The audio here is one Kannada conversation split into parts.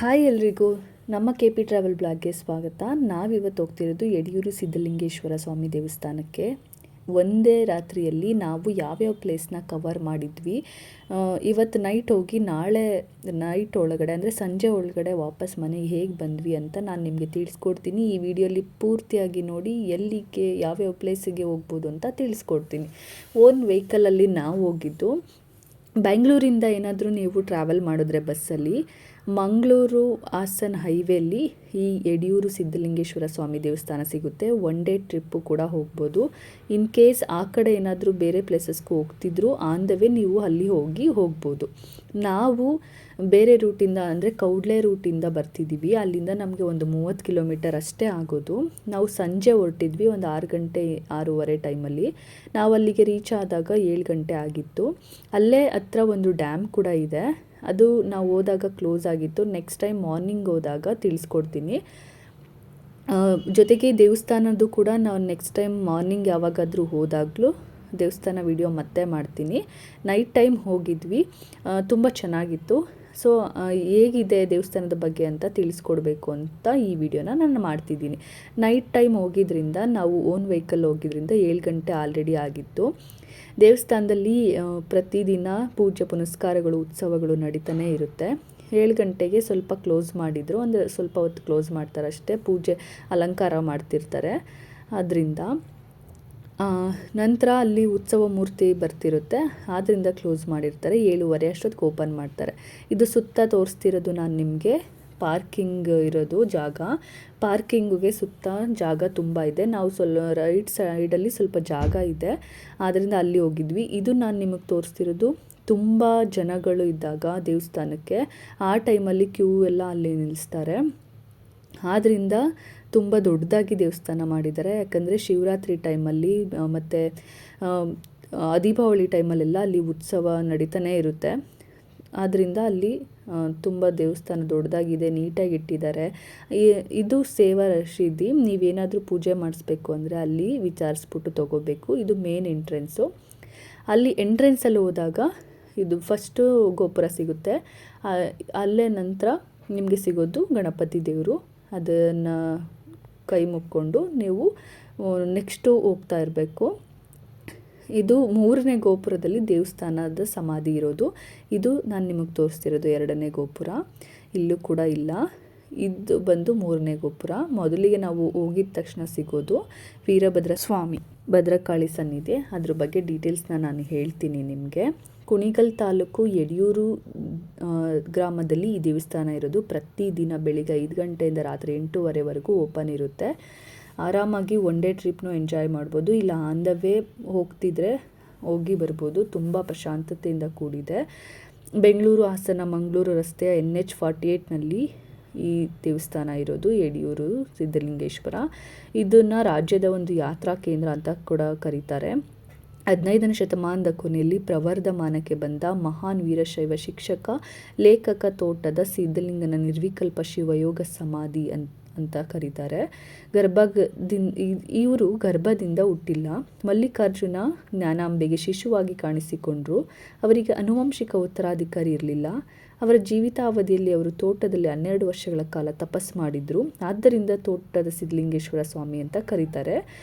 ಹಾಯ್ ಎಲ್ರಿಗೂ, ನಮ್ಮ ಕೆ ಪಿ ಟ್ರಾವೆಲ್ ಬ್ಲಾಗ್ಗೆ ಸ್ವಾಗತ. ನಾವಿವತ್ತು ಹೋಗ್ತಿರೋದು ಯಡಿಯೂರು ಸಿದ್ಧಲಿಂಗೇಶ್ವರ ಸ್ವಾಮಿ ದೇವಸ್ಥಾನಕ್ಕೆ. ಒಂದೇ ರಾತ್ರಿಯಲ್ಲಿ ನಾವು ಯಾವ್ಯಾವ ಪ್ಲೇಸ್ನ ಕವರ್ ಮಾಡಿದ್ವಿ. ಇವತ್ತು ನೈಟ್ ಹೋಗಿ ನಾಳೆ ನೈಟ್ ಒಳಗಡೆ ಅಂದರೆ ಸಂಜೆ ಒಳಗಡೆ ವಾಪಸ್ ಮನೆಗೆ ಹೇಗೆ ಬಂದ್ವಿ ಅಂತ ನಾನು ನಿಮಗೆ ತಿಳಿಸ್ಕೊಡ್ತೀನಿ. ಈ ವಿಡಿಯೋಲಿ ಪೂರ್ತಿಯಾಗಿ ನೋಡಿ ಎಲ್ಲಿಗೆ ಯಾವ್ಯಾವ ಪ್ಲೇಸಿಗೆ ಹೋಗ್ಬೋದು ಅಂತ ತಿಳಿಸ್ಕೊಡ್ತೀನಿ. ಓನ್ ವೆಹಿಕಲಲ್ಲಿ ನಾವು ಹೋಗಿದ್ದು. ಬೆಂಗಳೂರಿಂದ ಏನಾದರೂ ನೀವು ಟ್ರಾವೆಲ್ ಮಾಡಿದ್ರೆ ಬಸ್ಸಲ್ಲಿ ಮಂಗಳೂರು ಹಾಸನ ಹೈವೇಲಿ ಈ ಯಡಿಯೂರು ಸಿದ್ಧಲಿಂಗೇಶ್ವರ ಸ್ವಾಮಿ ದೇವಸ್ಥಾನ ಸಿಗುತ್ತೆ. ಒನ್ ಡೇ ಟ್ರಿಪ್ಪು ಕೂಡ ಹೋಗ್ಬೋದು. ಇನ್ ಕೇಸ್ ಆ ಕಡೆ ಏನಾದರೂ ಬೇರೆ ಪ್ಲೇಸಸ್ಗೂ ಹೋಗ್ತಿದ್ರು ಆನ್ ದ ವೇ ನೀವು ಅಲ್ಲಿ ಹೋಗ್ಬೋದು. ನಾವು ಬೇರೆ ರೂಟಿಂದ ಅಂದರೆ ಕೌಡ್ಲೆ ರೂಟಿಂದ ಬರ್ತಿದ್ದೀವಿ. ಅಲ್ಲಿಂದ ನಮಗೆ ಒಂದು 30 ಕಿಲೋಮೀಟರ್ ಅಷ್ಟೇ ಆಗೋದು. ನಾವು ಸಂಜೆ ಹೊರಟಿದ್ವಿ, ಒಂದು 6 ಗಂಟೆ 6:30 ಟೈಮಲ್ಲಿ. ನಾವು ಅಲ್ಲಿಗೆ ರೀಚ್ ಆದಾಗ 7 ಗಂಟೆ ಆಗಿತ್ತು. ಅಲ್ಲೇ ಹತ್ರ ಒಂದು ಡ್ಯಾಮ್ ಕೂಡ ಇದೆ. ಅದು ನಾವು ಹೋದಾಗ ಕ್ಲೋಸ್ ಆಗಿತ್ತು. ನೆಕ್ಸ್ಟ್ ಟೈಮ್ ಮಾರ್ನಿಂಗ್ ಹೋದಾಗ ತಿಳಿಸ್ಕೊಡ್ತೀನಿ. ಜೊತೆಗೆ ದೇವಸ್ಥಾನದ್ದು ಕೂಡ ನಾವು ನೆಕ್ಸ್ಟ್ ಟೈಮ್ ಮಾರ್ನಿಂಗ್ ಯಾವಾಗಾದರೂ ಹೋದಾಗಲೂ ದೇವಸ್ಥಾನ ವಿಡಿಯೋ ಮತ್ತೆ ಮಾಡ್ತೀನಿ. ನೈಟ್ ಟೈಮ್ ಹೋಗಿದ್ವಿ, ತುಂಬ ಚೆನ್ನಾಗಿತ್ತು. ಸೊ ಹೇಗಿದೆ ದೇವಸ್ಥಾನದ ಬಗ್ಗೆ ಅಂತ ತಿಳಿಸ್ಕೊಡ್ಬೇಕು ಅಂತ ಈ ವಿಡಿಯೋನ ನಾನು ಮಾಡ್ತಿದ್ದೀನಿ. ನೈಟ್ ಟೈಮ್ ಹೋಗಿದ್ರಿಂದ, ನಾವು ಓನ್ ವೆಹಿಕಲ್ ಹೋಗಿದ್ರಿಂದ 7 ಗಂಟೆ ಆಲ್ರೆಡಿ ಆಗಿತ್ತು. ದೇವಸ್ಥಾನದಲ್ಲಿ ಪ್ರತಿದಿನ ಪೂಜೆ ಪುನಸ್ಕಾರಗಳು ಉತ್ಸವಗಳು ನಡೀತಾನೆ ಇರುತ್ತೆ. 7 ಗಂಟೆಗೆ ಸ್ವಲ್ಪ ಕ್ಲೋಸ್ ಮಾಡಿದರು, ಅಂದರೆ ಸ್ವಲ್ಪ ಹೊತ್ತು ಕ್ಲೋಸ್ ಮಾಡ್ತಾರೆ ಅಷ್ಟೇ. ಪೂಜೆ ಅಲಂಕಾರ ಮಾಡ್ತಿರ್ತಾರೆ. ಅದರಿಂದ ನಂತರ ಅಲ್ಲಿ ಉತ್ಸವ ಮೂರ್ತಿ ಬರ್ತಿರುತ್ತೆ, ಆದ್ದರಿಂದ ಕ್ಲೋಸ್ ಮಾಡಿರ್ತಾರೆ. 7:30 ಅಷ್ಟೊತ್ತಿಗೆ ಓಪನ್ ಮಾಡ್ತಾರೆ. ಇದು ಸುತ್ತ ತೋರಿಸ್ತಿರೋದು ನಾನು ನಿಮಗೆ ಪಾರ್ಕಿಂಗ್ ಇರೋದು ಜಾಗ. ಪಾರ್ಕಿಂಗಿಗೆ ಸುತ್ತ ಜಾಗ ತುಂಬ ಇದೆ. ನಾವು ರೈಟ್ ಸೈಡಲ್ಲಿ ಸ್ವಲ್ಪ ಜಾಗ ಇದೆ, ಆದ್ದರಿಂದ ಅಲ್ಲಿ ಹೋಗಿದ್ವಿ. ಇದು ನಾನು ನಿಮಗೆ ತೋರಿಸ್ತಿರೋದು ತುಂಬ ಜನಗಳು ಇದ್ದಾಗ ದೇವಸ್ಥಾನಕ್ಕೆ ಆ ಟೈಮಲ್ಲಿ ಕ್ಯೂ ಎಲ್ಲ ಅಲ್ಲಿ ನಿಲ್ಲಿಸ್ತಾರೆ. ಆದ್ದರಿಂದ ತುಂಬ ದೊಡ್ಡದಾಗಿ ದೇವಸ್ಥಾನ ಮಾಡಿದ್ದಾರೆ. ಯಾಕಂದರೆ ಶಿವರಾತ್ರಿ ಟೈಮಲ್ಲಿ ಮತ್ತು ದೀಪಾವಳಿ ಟೈಮಲ್ಲೆಲ್ಲ ಅಲ್ಲಿ ಉತ್ಸವ ನಡೀತಾನೆ ಇರುತ್ತೆ. ಆದ್ದರಿಂದ ಅಲ್ಲಿ ತುಂಬ ದೇವಸ್ಥಾನ ದೊಡ್ಡದಾಗಿದೆ, ನೀಟಾಗಿ ಇಟ್ಟಿದ್ದಾರೆ. ಇದು ಸೇವಾ ರಶೀದಿ. ನೀವೇನಾದರೂ ಪೂಜೆ ಮಾಡಿಸ್ಬೇಕು ಅಂದರೆ ಅಲ್ಲಿ ವಿಚಾರಿಸ್ಬಿಟ್ಟು ತೊಗೋಬೇಕು. ಇದು ಮೇನ್ ಎಂಟ್ರೆನ್ಸು. ಅಲ್ಲಿ ಎಂಟ್ರೆನ್ಸಲ್ಲಿ ಹೋದಾಗ ಇದು ಫಸ್ಟು ಗೋಪುರ ಸಿಗುತ್ತೆ. ಅಲ್ಲೇ ನಂತರ ನಿಮಗೆ ಸಿಗೋದು ಗಣಪತಿ ದೇವರು. ಅದನ್ನು ಕೈ ಮುಕ್ಕೊಂಡು ನೀವು ನೆಕ್ಸ್ಟು ಹೋಗ್ತಾ ಇರಬೇಕು. ಇದು 3ನೇ ಗೋಪುರದಲ್ಲಿ ದೇವಸ್ಥಾನದ ಸಮಾಧಿ ಇರೋದು. ಇದು ನಾನು ನಿಮಗೆ ತೋರಿಸ್ತಿರೋದು 2ನೇ ಗೋಪುರ. ಇಲ್ಲೂ ಕೂಡ ಇಲ್ಲ. ಇದು ಬಂದು 3ನೇ ಗೋಪುರ. ಮೊದಲಿಗೆ ನಾವು ಹೋಗಿದ ತಕ್ಷಣ ಸಿಗೋದು ವೀರಭದ್ರ ಸ್ವಾಮಿ ಭದ್ರಕಾಳಿ ಸನ್ನಿಧಿ. ಅದ್ರ ಬಗ್ಗೆ ಡೀಟೇಲ್ಸ್ನ ನಾನು ಹೇಳ್ತೀನಿ ನಿಮಗೆ. ಕುಣಿಗಲ್ ತಾಲೂಕು ಯಡಿಯೂರು ಗ್ರಾಮದಲ್ಲಿ ಈ ದೇವಸ್ಥಾನ ಇರೋದು. ಪ್ರತಿದಿನ ಬೆಳಿಗ್ಗೆ 5 ಗಂಟೆಯಿಂದ ರಾತ್ರಿ 8:30ವರೆಗೂ ಓಪನ್ ಇರುತ್ತೆ. ಆರಾಮಾಗಿ ಒನ್ ಡೇ ಟ್ರಿಪ್ನು ಎಂಜಾಯ್ ಮಾಡ್ಬೋದು. ಇಲ್ಲ ಆನ್ ದ ವೇ ಹೋಗ್ತಿದ್ರೆ ಹೋಗಿ ಬರ್ಬೋದು. ತುಂಬ ಪ್ರಶಾಂತತೆಯಿಂದ ಕೂಡಿದೆ. ಬೆಂಗಳೂರು ಹಾಸನ ಮಂಗಳೂರು ರಸ್ತೆಯ NH-48ನಲ್ಲಿ ಈ ದೇವಸ್ಥಾನ ಇರೋದು, ಯಡಿಯೂರು ಸಿದ್ಧಲಿಂಗೇಶ್ವರ. ಇದನ್ನು ರಾಜ್ಯದ ಒಂದು ಯಾತ್ರಾ ಕೇಂದ್ರ ಅಂತ ಕೂಡ ಕರೀತಾರೆ. 15ನೇ ಶತಮಾನದ ಕೊನೆಯಲ್ಲಿ ಪ್ರವರ್ಧಮಾನಕ್ಕೆ ಬಂದ ಮಹಾನ್ ವೀರಶೈವ ಶಿಕ್ಷಕ, ಲೇಖಕ ತೋಟದ ಸಿದ್ಧಲಿಂಗನ ನಿರ್ವಿಕಲ್ಪ ಶಿವಯೋಗ ಸಮಾಧಿ ಅಂತ ಕರೀತಾರೆ. ಇವರು ಗರ್ಭದಿಂದ ಹುಟ್ಟಿಲ್ಲ. ಮಲ್ಲಿಕಾರ್ಜುನ ಜ್ಞಾನಾಂಬೆಗೆ ಶಿಶುವಾಗಿ ಕಾಣಿಸಿಕೊಂಡ್ರು. ಅವರಿಗೆ ಆನುವಂಶಿಕ ಉತ್ತರಾಧಿಕಾರಿ ಇರಲಿಲ್ಲ. ಅವರ ಜೀವಿತಾವಧಿಯಲ್ಲಿ ಅವರು ತೋಟದಲ್ಲಿ 12 ವರ್ಷಗಳ ಕಾಲ ತಪಸ್ಸು ಮಾಡಿದರು. ಆದ್ದರಿಂದ ತೋಟದ ಸಿದ್ಧಲಿಂಗೇಶ್ವರ ಸ್ವಾಮಿ ಅಂತ ಕರೀತಾರೆ.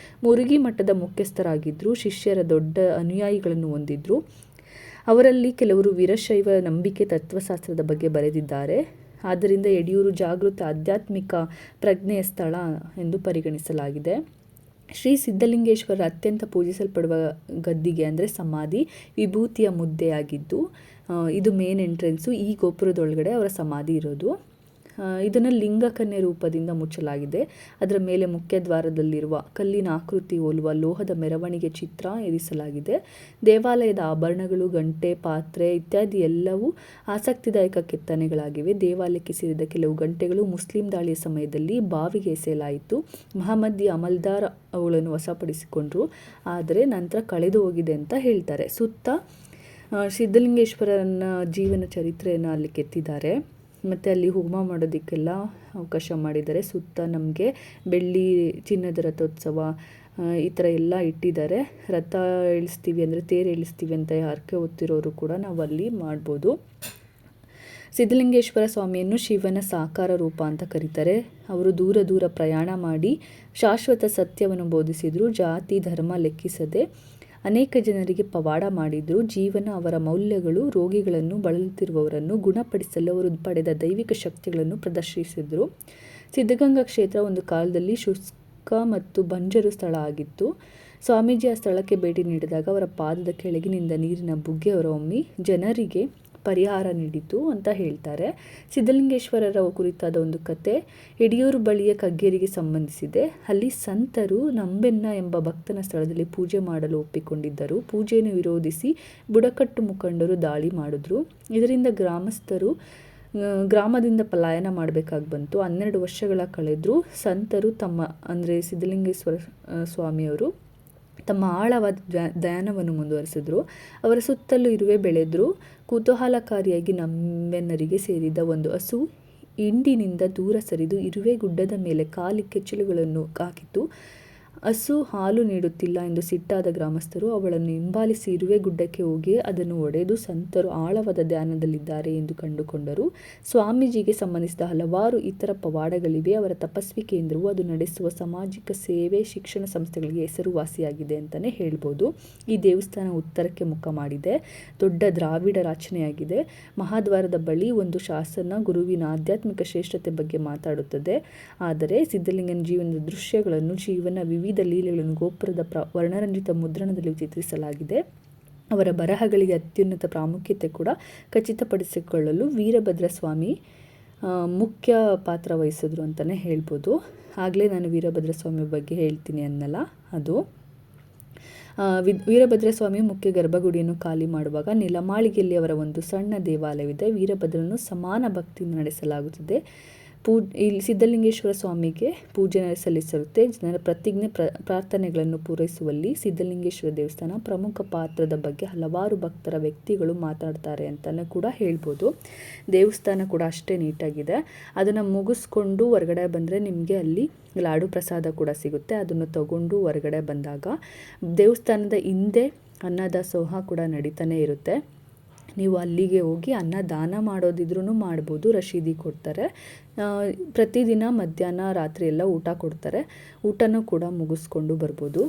ಮುರುಗಿ ಮಠದ ಮುಖ್ಯಸ್ಥರಾಗಿದ್ದರು. ಶಿಷ್ಯರ ದೊಡ್ಡ ಅನುಯಾಯಿಗಳನ್ನು ಹೊಂದಿದ್ರು. ಅವರಲ್ಲಿ ಕೆಲವರು ವೀರಶೈವ ನಂಬಿಕೆ ತತ್ವಶಾಸ್ತ್ರದ ಬಗ್ಗೆ ಬರೆದಿದ್ದಾರೆ. ಆದ್ದರಿಂದ ಯಡಿಯೂರು ಜಾಗೃತ ಆಧ್ಯಾತ್ಮಿಕ ಪ್ರಜ್ಞೆಯ ಸ್ಥಳ ಎಂದು ಪರಿಗಣಿಸಲಾಗಿದೆ. ಶ್ರೀ ಸಿದ್ಧಲಿಂಗೇಶ್ವರ ಅತ್ಯಂತ ಪೂಜಿಸಲ್ಪಡುವ ಗದ್ದಿಗೆ ಅಂದರೆ ಸಮಾಧಿ ವಿಭೂತಿಯ ಮುದ್ದೆಯಾಗಿದ್ದು, ಇದು ಮೇನ್ ಎಂಟ್ರೆನ್ಸು. ಈ ಗೋಪುರದೊಳಗಡೆ ಅವರ ಸಮಾಧಿ ಇರೋದು. ಇದನ್ನು ಲಿಂಗಕನ್ಯೆ ರೂಪದಿಂದ ಮುಚ್ಚಲಾಗಿದೆ. ಅದರ ಮೇಲೆ ಮುಖ್ಯ ದ್ವಾರದಲ್ಲಿರುವ ಕಲ್ಲಿನ ಆಕೃತಿ ಹೋಲುವ ಲೋಹದ ಮೆರವಣಿಗೆ ಚಿತ್ರ ಇರಿಸಲಾಗಿದೆ. ದೇವಾಲಯದ ಆಭರಣಗಳು, ಗಂಟೆ, ಪಾತ್ರೆ ಇತ್ಯಾದಿ ಎಲ್ಲವೂ ಆಸಕ್ತಿದಾಯಕ ಕೆತ್ತನೆಗಳಾಗಿವೆ. ದೇವಾಲಯಕ್ಕೆ ಸೇರಿದ ಕೆಲವು ಗಂಟೆಗಳು ಮುಸ್ಲಿಂ ದಾಳಿಯ ಸಮಯದಲ್ಲಿ ಬಾವಿಗೆ ಎಸೆಯಲಾಯಿತು. ಮಹಮ್ಮದಿ ಅಮಲ್ದಾರ್ ಅವುಗಳನ್ನು ವಶಪಡಿಸಿಕೊಂಡ್ರು, ಆದರೆ ನಂತರ ಕಳೆದು ಹೋಗಿದೆ ಅಂತ ಹೇಳ್ತಾರೆ. ಸುತ್ತ ಸಿದ್ಧಲಿಂಗೇಶ್ವರನ ಜೀವನ ಚರಿತ್ರೆಯನ್ನು ಅಲ್ಲಿ ಕೆತ್ತಿದ್ದಾರೆ. ಮತ್ತು ಅಲ್ಲಿ ಹೋಮ ಮಾಡೋದಕ್ಕೆಲ್ಲ ಅವಕಾಶ ಮಾಡಿದ್ದಾರೆ. ಸುತ್ತ ನಮಗೆ ಬೆಳ್ಳಿ ಚಿನ್ನದ ರಥೋತ್ಸವ ಈ ಥರ ಎಲ್ಲ ಇಟ್ಟಿದ್ದಾರೆ. ರಥ ಇಳಿಸ್ತೀವಿ ಅಂದರೆ ತೇರು ಇಳಿಸ್ತೀವಿ ಅಂತ ಹರಕೆ ಹೊತ್ತಿರೋರು ಕೂಡ ನಾವು ಅಲ್ಲಿ ಮಾಡ್ಬೋದು. ಸಿದ್ಧಲಿಂಗೇಶ್ವರ ಸ್ವಾಮಿಯನ್ನು ಶಿವನ ಸಾಕಾರ ರೂಪ ಅಂತ ಕರೀತಾರೆ. ಅವರು ದೂರ ದೂರ ಪ್ರಯಾಣ ಮಾಡಿ ಶಾಶ್ವತ ಸತ್ಯವನ್ನು ಬೋಧಿಸಿದರು. ಜಾತಿ ಧರ್ಮ ಲೆಕ್ಕಿಸದೆ ಅನೇಕ ಜನರಿಗೆ ಪವಾಡ ಮಾಡಿದರು. ಜೀವನ ಅವರ ಮೌಲ್ಯಗಳು, ರೋಗಿಗಳನ್ನು, ಬಳಲುತ್ತಿರುವವರನ್ನು ಗುಣಪಡಿಸಲು ಅವರು ಪಡೆದ ದೈವಿಕ ಶಕ್ತಿಗಳನ್ನು ಪ್ರದರ್ಶಿಸಿದರು. ಸಿದ್ಧಗಂಗಾ ಕ್ಷೇತ್ರ ಒಂದು ಕಾಲದಲ್ಲಿ ಶುಷ್ಕ ಮತ್ತು ಬಂಜರು ಸ್ಥಳ ಆಗಿತ್ತು. ಸ್ವಾಮೀಜಿ ಆ ಸ್ಥಳಕ್ಕೆ ಭೇಟಿ ನೀಡಿದಾಗ ಅವರ ಪಾದದ ಕೆಳಗಿನಿಂದ ನೀರಿನ ಬುಗ್ಗೆ ಹೊರಹೊಮ್ಮಿ ಜನರಿಗೆ ಪರಿಹಾರ ನೀಡಿತು ಅಂತ ಹೇಳ್ತಾರೆ. ಸಿದ್ಧಲಿಂಗೇಶ್ವರರ ಕುರಿತಾದ ಒಂದು ಕತೆ ಯಡಿಯೂರು ಬಳಿಯ ಕಗ್ಗೇರಿಗೆ ಸಂಬಂಧಿಸಿದೆ. ಅಲ್ಲಿ ಸಂತರು ನಂಬೆನ್ನ ಎಂಬ ಭಕ್ತನ ಸ್ಥಳದಲ್ಲಿ ಪೂಜೆ ಮಾಡಲು ಒಪ್ಪಿಕೊಂಡಿದ್ದರು. ಪೂಜೆಯನ್ನು ವಿರೋಧಿಸಿ ಬುಡಕಟ್ಟು ಮುಖಂಡರು ದಾಳಿ ಮಾಡಿದ್ರು. ಇದರಿಂದ ಗ್ರಾಮದಿಂದ ಪಲಾಯನ ಮಾಡಬೇಕಾಗಿ ಬಂತು. 12 ವರ್ಷಗಳ ಕಳೆದರೂ ಸಂತರು ಅಂದರೆ ಸಿದ್ಧಲಿಂಗೇಶ್ವರ ಸ್ವಾಮಿಯವರು ತಮ್ಮ ಆಳವಾದ ಧ್ಯಾನವನ್ನು ಮುಂದುವರಿಸಿದ್ರು. ಅವರ ಸುತ್ತಲೂ ಇರುವೆ ಬೆಳೆದ್ರು. ಕುತೂಹಲಕಾರಿಯಾಗಿ ನಂಬೆನ್ನರಿಗೆ ಸೇರಿದ ಒಂದು ಹಸು ಹಿಂಡಿನಿಂದ ದೂರ ಸರಿದು ಇರುವೆ ಗುಡ್ಡದ ಮೇಲೆ ಕಾಲಿಕ್ಕೆ ಚಿಲುಗಳನ್ನು ಹಾಕಿತು. ಹಸು ಹಾಲು ನೀಡುತ್ತಿಲ್ಲ ಎಂದು ಸಿಟ್ಟಾದ ಗ್ರಾಮಸ್ಥರು ಅವಳನ್ನು ಹಿಂಬಾಲಿಸಿ ಇರುವೆ ಗುಡ್ಡಕ್ಕೆ ಹೋಗಿ ಅದನ್ನು ಹೊಡೆದು ಸಂತರು ಆಳವಾದ ಧ್ಯಾನದಲ್ಲಿದ್ದಾರೆ ಎಂದು ಕಂಡುಕೊಂಡರು. ಸ್ವಾಮೀಜಿಗೆ ಸಂಬಂಧಿಸಿದ ಹಲವಾರು ಇತರ ಪವಾಡಗಳಿವೆ. ಅವರ ತಪಸ್ವಿ ಕೇಂದ್ರವು ಅದು ನಡೆಸುವ ಸಾಮಾಜಿಕ ಸೇವೆ, ಶಿಕ್ಷಣ ಸಂಸ್ಥೆಗಳಿಗೆ ಹೆಸರುವಾಸಿಯಾಗಿದೆ ಅಂತಲೇ ಹೇಳ್ಬೋದು. ಈ ದೇವಸ್ಥಾನ ಉತ್ತರಕ್ಕೆ ಮುಖ ಮಾಡಿದೆ. ದೊಡ್ಡ ದ್ರಾವಿಡ ರಚನೆಯಾಗಿದೆ. ಮಹಾದ್ವಾರದ ಬಳಿ ಒಂದು ಶಾಸನ ಗುರುವಿನ ಆಧ್ಯಾತ್ಮಿಕ ಶ್ರೇಷ್ಠತೆ ಬಗ್ಗೆ ಮಾತಾಡುತ್ತದೆ. ಆದರೆ ಸಿದ್ಧಲಿಂಗನ ಜೀವನದ ದೃಶ್ಯಗಳನ್ನು, ಜೀವನ ವಿವಿಧ ಲೀಲೆಗಳನ್ನು ಗೋಪುರದ ವರ್ಣರಂಜಿತ ಮುದ್ರಣದಲ್ಲಿ ಚಿತ್ರಿಸಲಾಗಿದೆ. ಅವರ ಬರಹಗಳಿಗೆ ಅತ್ಯುನ್ನತ ಪ್ರಾಮುಖ್ಯತೆ ಕೂಡ ಖಚಿತಪಡಿಸಿಕೊಳ್ಳಲು ವೀರಭದ್ರ ಸ್ವಾಮಿ ಮುಖ್ಯ ಪಾತ್ರ ವಹಿಸಿದ್ರು ಅಂತಲೇ ಹೇಳ್ಬೋದು. ಆಗಲೇ ನಾನು ವೀರಭದ್ರ ಸ್ವಾಮಿ ಬಗ್ಗೆ ಹೇಳ್ತೀನಿ ಅನ್ನಲ್ಲ, ಅದು ವೀರಭದ್ರ ಸ್ವಾಮಿ ಮುಖ್ಯ ಗರ್ಭಗುಡಿಯನ್ನು ಖಾಲಿ ಮಾಡುವಾಗ ನೆಲಮಾಳಿಗೆಯಲ್ಲಿ ಅವರ ಒಂದು ಸಣ್ಣ ದೇವಾಲಯವಿದೆ. ವೀರಭದ್ರನ್ನು ಸಮಾನ ಭಕ್ತಿಯಿಂದ ನಡೆಸಲಾಗುತ್ತದೆ. ಇಲ್ಲಿ ಸಿದ್ಧಲಿಂಗೇಶ್ವರ ಸ್ವಾಮಿಗೆ ಪೂಜೆ ಸಲ್ಲಿಸಿರುತ್ತೆ. ಜನರ ಪ್ರತಿಜ್ಞೆ ಪ್ರಾರ್ಥನೆಗಳನ್ನು ಪೂರೈಸುವಲ್ಲಿ ಸಿದ್ಧಲಿಂಗೇಶ್ವರ ದೇವಸ್ಥಾನ ಪ್ರಮುಖ ಪಾತ್ರದ ಬಗ್ಗೆ ಹಲವಾರು ಭಕ್ತರ ವ್ಯಕ್ತಿಗಳು ಮಾತಾಡ್ತಾರೆ ಅಂತಲೇ ಕೂಡ ಹೇಳ್ಬೋದು. ದೇವಸ್ಥಾನ ಕೂಡ ಅಷ್ಟೇ ನೀಟಾಗಿದೆ. ಅದನ್ನು ಮುಗಿಸ್ಕೊಂಡು ಹೊರಗಡೆ ಬಂದರೆ ನಿಮಗೆ ಅಲ್ಲಿ ಲಾಡು ಪ್ರಸಾದ ಕೂಡ ಸಿಗುತ್ತೆ. ಅದನ್ನು ತಗೊಂಡು ಹೊರಗಡೆ ಬಂದಾಗ ದೇವಸ್ಥಾನದ ಹಿಂದೆ ಅನ್ನದಾಸೋಹ ಕೂಡ ನಡೀತಾನೆ ಇರುತ್ತೆ. ನೀವು ಅಲ್ಲಿಗೆ ಹೋಗಿ ಅನ್ನ ದಾನ ಮಾಡೋದಿದ್ರೂ ಮಾಡ್ಬೋದು. ರಶೀದಿ ಕೊಡ್ತಾರೆ. ಪ್ರತಿದಿನ ಮಧ್ಯಾಹ್ನ ರಾತ್ರಿ ಎಲ್ಲ ಊಟ ಕೊಡ್ತಾರೆ. ಊಟನೂ ಕೂಡ ಮುಗಿಸ್ಕೊಂಡು ಬರ್ಬೋದು.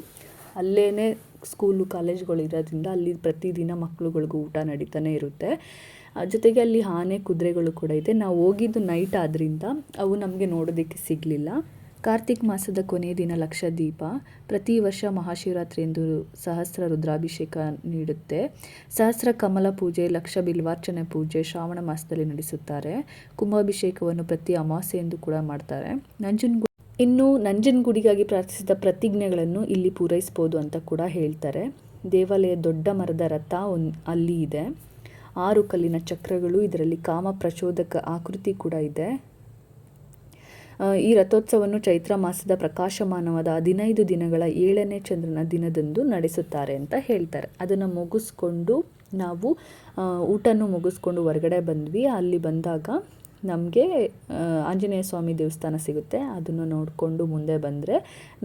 ಅಲ್ಲೇ ಸ್ಕೂಲು ಕಾಲೇಜ್ಗಳು ಇರೋದ್ರಿಂದ ಅಲ್ಲಿ ಪ್ರತಿದಿನ ಮಕ್ಕಳುಗಳಿಗೂ ಊಟ ನಡೀತಾನೆ ಇರುತ್ತೆ. ಜೊತೆಗೆ ಅಲ್ಲಿ ಆನೆ, ಕುದುರೆಗಳು ಕೂಡ ಇದೆ. ನಾವು ಹೋಗಿದ್ದು ನೈಟ್ ಆದ್ದರಿಂದ ಅವು ನಮಗೆ ನೋಡೋದಕ್ಕೆ ಸಿಗಲಿಲ್ಲ. ಕಾರ್ತಿಕ್ ಮಾಸದ ಕೊನೆಯ ದಿನ ಲಕ್ಷದೀಪ. ಪ್ರತಿ ವರ್ಷ ಮಹಾಶಿವರಾತ್ರಿ ಎಂದು ಸಹಸ್ರ ರುದ್ರಾಭಿಷೇಕ ನೀಡುತ್ತೆ. ಸಹಸ್ರ ಕಮಲ ಪೂಜೆ, ಲಕ್ಷ ಬಿಲ್ವಾರ್ಚನೆ ಪೂಜೆ ಶ್ರಾವಣ ಮಾಸದಲ್ಲಿ ನಡೆಸುತ್ತಾರೆ. ಕುಂಭಾಭಿಷೇಕವನ್ನು ಪ್ರತಿ ಅಮಾವಾಸ್ಯೆ ಎಂದು ಕೂಡ ಮಾಡ್ತಾರೆ. ಇನ್ನು ನಂಜನಗೂಡಿಗಾಗಿ ಪ್ರಾರ್ಥಿಸಿದ ಪ್ರತಿಜ್ಞೆಗಳನ್ನು ಇಲ್ಲಿ ಪೂರೈಸ್ಬೋದು ಅಂತ ಕೂಡ ಹೇಳ್ತಾರೆ. ದೇವಾಲಯ ದೊಡ್ಡ ಮರದ ರಥ ಅಲ್ಲಿ ಇದೆ. 6 ಕಲ್ಲಿನ ಚಕ್ರಗಳು, ಇದರಲ್ಲಿ ಕಾಮ ಪ್ರಚೋದಕ ಆಕೃತಿ ಕೂಡ ಇದೆ. ಈ ರಥೋತ್ಸವವನ್ನು ಚೈತ್ರ ಮಾಸದ ಪ್ರಕಾಶಮಾನವಾದ 15 ದಿನಗಳ 7ನೇ ಚಂದ್ರನ ದಿನದಂದು ನಡೆಸುತ್ತಾರೆ ಅಂತ ಹೇಳ್ತಾರೆ. ಅದನ್ನು ಮುಗಿಸ್ಕೊಂಡು ನಾವು ಊಟನೂ ಮುಗಿಸ್ಕೊಂಡು ಹೊರಗಡೆ ಬಂದ್ವಿ. ಅಲ್ಲಿ ಬಂದಾಗ ನಮಗೆ ಆಂಜನೇಯ ಸ್ವಾಮಿ ದೇವಸ್ಥಾನ ಸಿಗುತ್ತೆ. ಅದನ್ನು ನೋಡಿಕೊಂಡು ಮುಂದೆ ಬಂದರೆ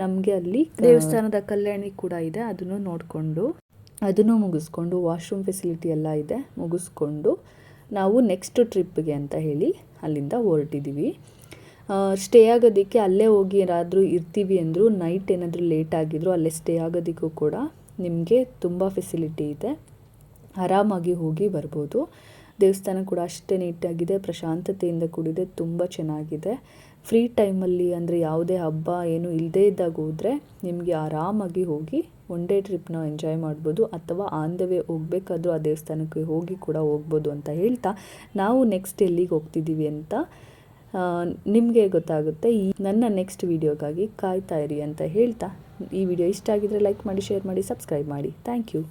ನಮಗೆ ಅಲ್ಲಿ ದೇವಸ್ಥಾನದ ಕಲ್ಯಾಣಿ ಕೂಡ ಇದೆ. ಅದನ್ನು ಮುಗಿಸ್ಕೊಂಡು ವಾಶ್ರೂಮ್ ಫೆಸಿಲಿಟಿ ಎಲ್ಲ ಇದೆ. ಮುಗಿಸ್ಕೊಂಡು ನಾವು ನೆಕ್ಸ್ಟ್ ಟ್ರಿಪ್ಗೆ ಅಂತ ಹೇಳಿ ಅಲ್ಲಿಂದ ಹೊರಟಿದ್ದೀವಿ. ಸ್ಟೇ ಆಗೋದಕ್ಕೆ ಅಲ್ಲೇ ಹೋಗಿ ಯಾರಾದರೂ ಇರ್ತೀವಿ ಅಂದರೂ ನೈಟ್ ಏನಾದರೂ ಲೇಟ್ ಆಗಿದ್ರು ಅಲ್ಲೇ ಸ್ಟೇ ಆಗೋದಕ್ಕೂ ಕೂಡ ನಿಮಗೆ ತುಂಬ ಫೆಸಿಲಿಟಿ ಇದೆ. ಆರಾಮಾಗಿ ಹೋಗಿ ಬರ್ಬೋದು. ದೇವಸ್ಥಾನ ಕೂಡ ಅಷ್ಟೇ ನೀಟಾಗಿದೆ, ಪ್ರಶಾಂತತೆಯಿಂದ ಕೂಡಿದೆ, ತುಂಬ ಚೆನ್ನಾಗಿದೆ. ಫ್ರೀ ಟೈಮಲ್ಲಿ ಅಂದರೆ ಯಾವುದೇ ಹಬ್ಬ ಏನು ಇಲ್ಲದೇ ಇದ್ದಾಗ ಹೋದರೆ ನಿಮಗೆ ಆರಾಮಾಗಿ ಹೋಗಿ ಒನ್ ಡೇ ಟ್ರಿಪ್ನ ಎಂಜಾಯ್ ಮಾಡ್ಬೋದು. ಅಥವಾ ಆನ್ ದ ವೇ ಹೋಗಬೇಕಾದ್ರೂ ಆ ದೇವಸ್ಥಾನಕ್ಕೆ ಹೋಗಿ ಕೂಡ ಹೋಗ್ಬೋದು ಅಂತ ಹೇಳ್ತಾ ನಾವು ನೆಕ್ಸ್ಟ್ ಎಲ್ಲಿಗೆ ಹೋಗ್ತಿದ್ದೀವಿ ಅಂತ ನಿಮಗೆ ಗೊತ್ತಾಗುತ್ತೆ. ನನ್ನ ನೆಕ್ಸ್ಟ್ ವಿಡಿಯೋಗಾಗಿ ಕಾಯ್ತಾ ಇರಿ ಅಂತ ಹೇಳ್ತಾ, ಈ ವಿಡಿಯೋ ಇಷ್ಟ ಆಗಿದ್ರೆ ಲೈಕ್ ಮಾಡಿ, ಶೇರ್ ಮಾಡಿ, ಸಬ್ಸ್ಕ್ರೈಬ್ ಮಾಡಿ. Thank you.